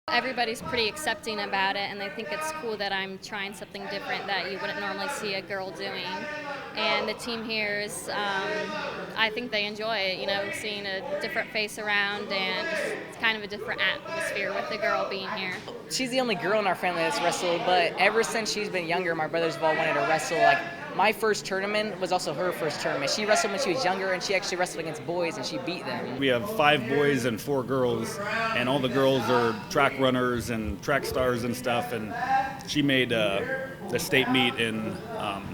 Everybody's pretty accepting about it, and they think it's cool that I'm trying something different that you wouldn't normally see a girl doing. And the team here is, I think they enjoy it, seeing a different face around and just, it's kind of a different atmosphere with the girl being here. She's the only girl in our family that's wrestled, but ever since she's been younger, my brothers have all wanted to wrestle. Like, my first tournament was also her first tournament. She wrestled when she was younger, and she actually wrestled against boys, and she beat them. We have 5 boys and 4 girls, and all the girls are track runners and track stars and stuff, and she made the state meet in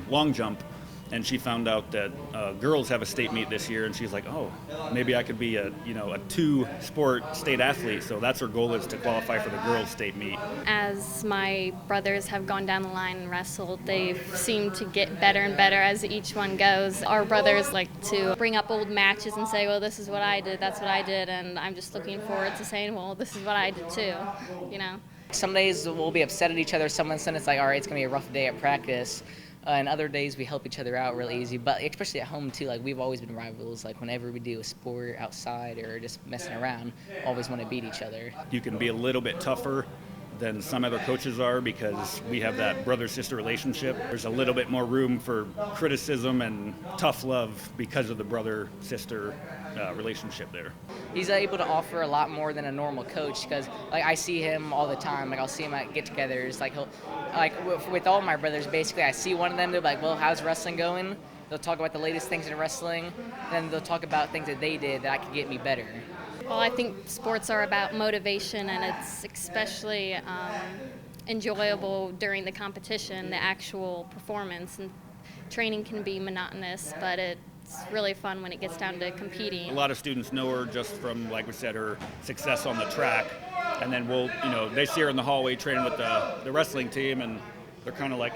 long jump, and she found out that girls have a state meet this year, and she's like, oh, maybe I could be a 2-sport state athlete. So that's her goal, is to qualify for the girls state meet. As my brothers have gone down the line and wrestled, they've seemed to get better and better as each one goes. Our brothers like to bring up old matches and say, well, this is what I did, that's what I did, and I'm just looking forward to saying, well, this is what I did too, Some days we'll be upset at each other. Some it's like, all right, it's going to be a rough day at practice. And other days we help each other out really easy, but especially at home too. Like, we've always been rivals. Like, whenever we do a sport outside or just messing around, always want to beat each other. You can be a little bit tougher than some other coaches are because we have that brother-sister relationship. There's a little bit more room for criticism and tough love because of the brother-sister relationship there. He's able to offer a lot more than a normal coach because, like, I see him all the time. Like, I'll see him at get-togethers. Like, with all my brothers, basically, I see one of them. They're like, "Well, how's wrestling going?" They'll talk about the latest things in wrestling. Then they'll talk about things that they did that could get me better. Well, I think sports are about motivation, and it's especially enjoyable during the competition, the actual performance. And training can be monotonous, but it's really fun when it gets down to competing. A lot of students know her just from, like we said, her success on the track. And then they see her in the hallway training with the wrestling team, and they're kind of like,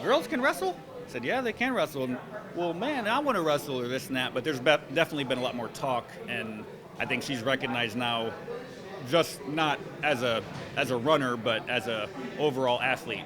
girls can wrestle? I said, yeah, they can wrestle. And, well, man, I want to wrestle, or this and that. But there's definitely been a lot more talk, and I think she's recognized now, just not as a runner, but as a overall athlete.